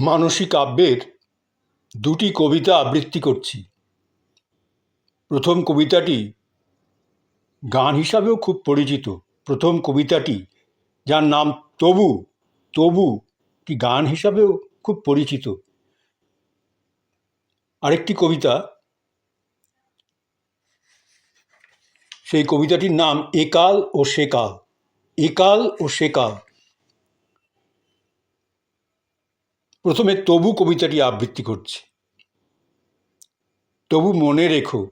মানসী কাব্যের দুটি কবিতা আবৃত্তি করছি। প্রথম কবিতাটি গান হিসাবেও খুব পরিচিত। প্রথম কবিতাটি, যার নাম তবু, তবু কি গান হিসাবেও খুব পরিচিত। আরেকটি কবিতা, সেই কবিতাটির নাম একাল ও সেকাল। একাল ও সেকাল। প্রথমে তবু কবিতাটি আবৃত্তি করছি। তবু মনে রেখো,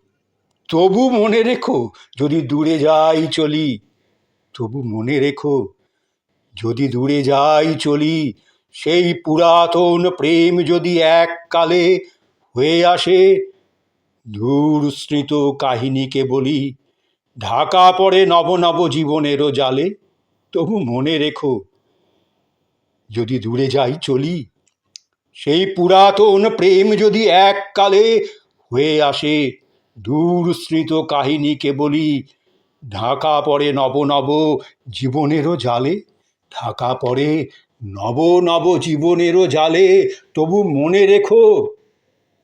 তবু মনে রেখো, যদি দূরে যাই চলি। তবু মনে রেখো, যদি দূরে যাই চলি, সেই পুরাতন প্রেম যদি এককালে হয়ে আসে দূর স্মৃত কাহিনীকে বলি, ঢাকা পড়ে নব নব জীবনেরও জালে। তবু মনে রেখো, যদি দূরে যাই চলি, সেই পুরাতন প্রেম যদি এককালে হয়ে আসে দূর স্মৃত কাহিনীকে বলি, ঢাকা পড়ে নব নব জীবনেরও জালে। ঢাকা পড়ে নব নব জীবনেরও জালে। তবু মনে রেখো,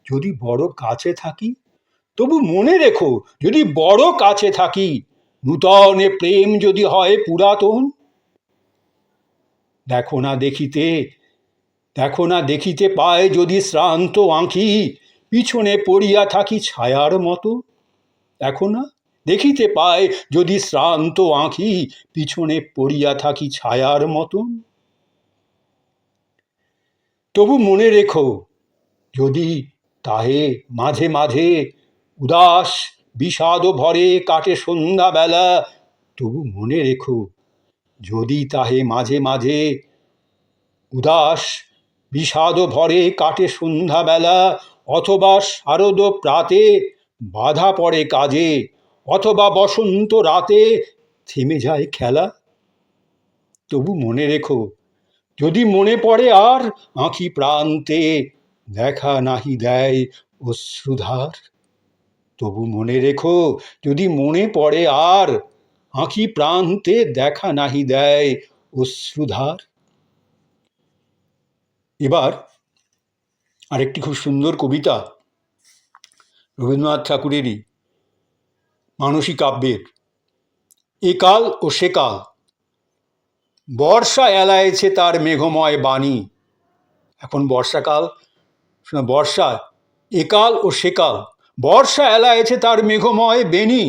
যদি বড় কাছে থাকি। তবু মনে রেখো, যদি বড় কাছে থাকি, নূতনে প্রেম যদি হয় পুরাতন। দেখো না দেখিতে, দেখো না দেখিতে পায় যদি শ্রান্ত আঁখি, পিছনে পড়িয়া থাকি ছায়ার মতো। দেখো না দেখিতে পায় যদি শ্রান্ত আঁখি, পিছনে পড়িয়া থাকি ছায়ার মতন। তবু মনে রেখো, যদি তাহে মাঝে মাঝে উদাস বিষাদ ভরে কাটে সন্ধ্যাবেলা। তবু মনে রেখো, যদি তাহে মাঝে মাঝে উদাস বিষাদ ভরে কাটে সন্ধ্যাবেলা, অথবা শারদ প্রাতে বাধা পড়ে কাজে, অথবা বসন্ত রাতে থেমে যায় খেলা। তবু মনে রেখো, যদি মনে পড়ে আর আঁখি প্রান্তে দেখা নাহি দেয় অশ্রুধার। তবু মনে রেখো, যদি মনে পড়ে আর আঁখি প্রান্তে দেখা নাহি দেয় অশ্রুধার। এবার আরেকটি খুব সুন্দর কবিতা, রবীন্দ্রনাথ ঠাকুরেরই মানসী কাব্যের, একাল ও সেকাল। বর্ষা এলায়েছে তার মেঘময় বাণী। এখন বর্ষাকাল, বর্ষা, একাল ও সেকাল। বর্ষা এলায়েছে তার মেঘময় বেণী।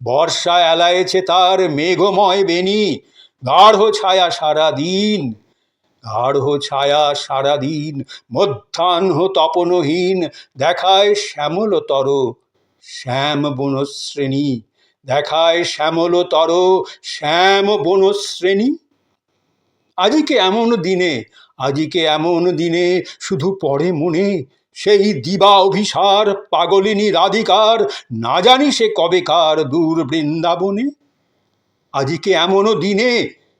বর্ষা এলায়েছে তার মেঘময় বেণী। গাঢ় ছায়া সারাদিন, গাঢ় ছায়া সারাদিন, মধ্যাহ্ন তপনহীন দেখায় শ্যামলতর শ্যাম বনশ্রেণী। দেখায় শ্যামলতর শ্যাম বনশ্রেণী। আজিকে এমন দিনে, আজিকে এমন দিনে শুধু পড়ে মনে সেই দিবা অভিসার পাগলিনী রাধিকার, না জানি সে কবেকার দূর বৃন্দাবনে। আজিকে এমন দিনে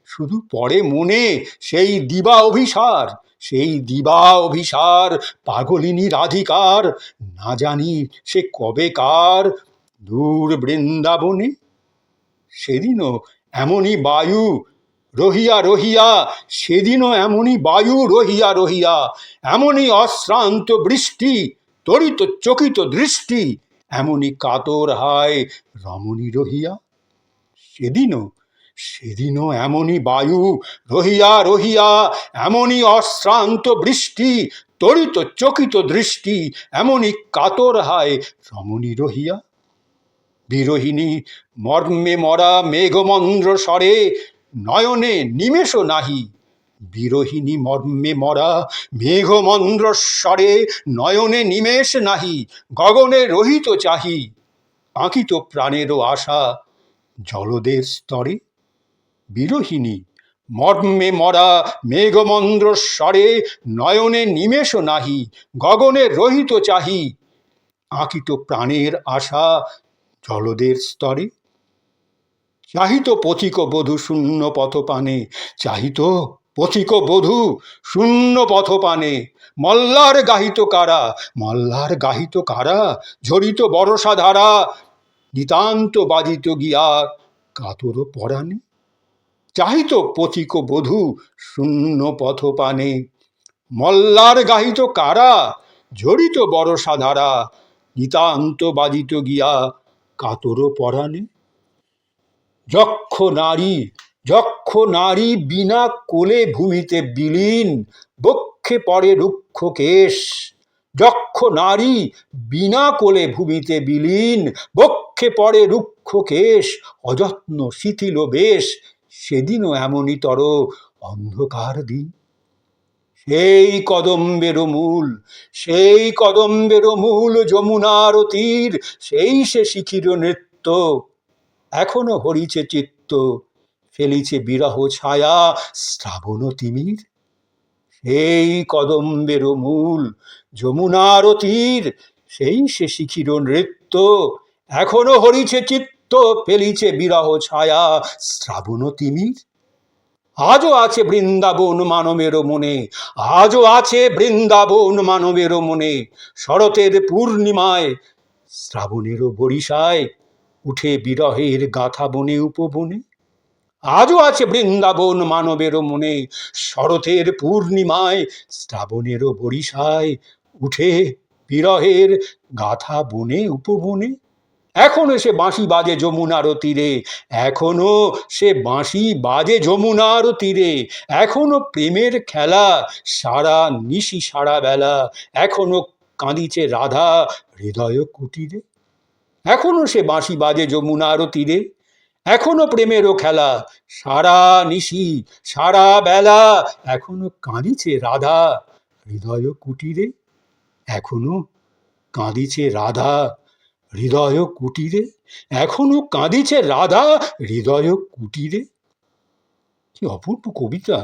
শুধু পড়ে মনে সেই দিবা অভিসার, সেই দিবা অভিসার পাগলিনী রাধিকার, না জানি সে কবেকার দূর বৃন্দাবনে। সেদিনও এমনই বায়ু রহিয়া রহিয়া, সেদিনও এমনই বায়ু রহিয়া রহিয়া, এমনই অশ্রান্ত বৃষ্টি তরিত চকিত দৃষ্টি, এমনই কাতর হায় রমণী রহিয়া। সেদিনও, সেদিনও এমনই বায়ু রহিয়া রহিয়া, এমনই অশ্রান্ত বৃষ্টি তরিত চকিত দৃষ্টি, এমনই কাতর হায় রমণী রহিয়া। বিরোহিণী মর্মে মরা মেঘমন্দ্র স্বরে নয়নে নিমেষ নাহি। বিরোহিণী মর্মে মরা মেঘমন্দ্র স্বরে নয়নে নিমেষ নাহি। গগনে রহিত চাহি আঁকিত প্রাণেরও আশা জলদের স্তরে। বিরোহিণী মর্মে মরা মেঘমন্দ্র স্বরে নয়নে নিমেষ নাহি। গগনে রহিত চাহি আঁকিত প্রাণের আশা জলদের স্তরে। চাহিত পথিক বধূ শূন্য পথপানে, চাহিত পথিক বধূ শূন্য পথপানে। মল্লার গাহিত কারা, মল্লার গাহিত কারা, ঝরিত বরষা ধারা নিতান্ত বাজিত গিয়া কাতর পরাণে। চাহিত পথিক বধূ শূন্য পথপানে, মল্লার গাহিত কারা, ঝরিত বরষা ধারা, নিতান্ত বাজিত গিয়া কাতর পরাণে। যক্ষ নারী, যক্ষ নারী বিনা কোলে ভূমিতে বিলীন, বক্ষে পড়ে রুক্ষ কেশ। যক্ষ নারী বিনা কোলে ভূমিতে বিলীন, বক্ষে পড়ে রুক্ষ কেশ, অযত্ন শিথিল বেশ, সেদিনও এমনিতর অন্ধকার দিন। সেই কদম্বের মূল, সেই কদম্বের মূল যমুনার তীর, সেই সে শিখির নৃত্য, এখনো হরিছে চিত্ত, ফেলিছে বিরহ ছায়া শ্রাবণ তিমির। সেই কদম্বের মূল যমুনার তীর, সেই সে শিখির নৃত্য, এখনো হরিছে চিত্ত, ফেলিছে বিরহ ছায়া শ্রাবণ তিমির। আজও আছে বৃন্দাবন মানবের মনে, আজও আছে বৃন্দাবন মানবের মনে, শরতের পূর্ণিমায় শ্রাবণেরও বরিশায় উঠে বিরহের গাথা বনে উপবনে। আজও আছে বৃন্দাবন মানবের মনে, শরতের পূর্ণিমায় শ্রাবণেরও বরিশায় উঠে বিরহের গাথা বনে উপবনে। এখনো সে বাঁশি বাজে যমুনার তীরে, এখনো সে বাঁশি বাজে যমুনার তীরে, এখনো প্রেমের খেলা সারা নিশি সারা বেলা, এখনো কাঁদিছে রাধা হৃদয় কুটিরে। এখনো সে বাঁশি বাজে যমুনার তীরে, এখনো প্রেমেরও খেলা সারা নিশি সারা বেলা, এখনো কাঁদিছে রাধা হৃদয় কুটিরে, এখনো কাঁদিছে রাধা হৃদয় কুটিরে, এখনো কাঁদিছে রাধা হৃদয় কুটিরে। কি অপূর্ব কবিতা!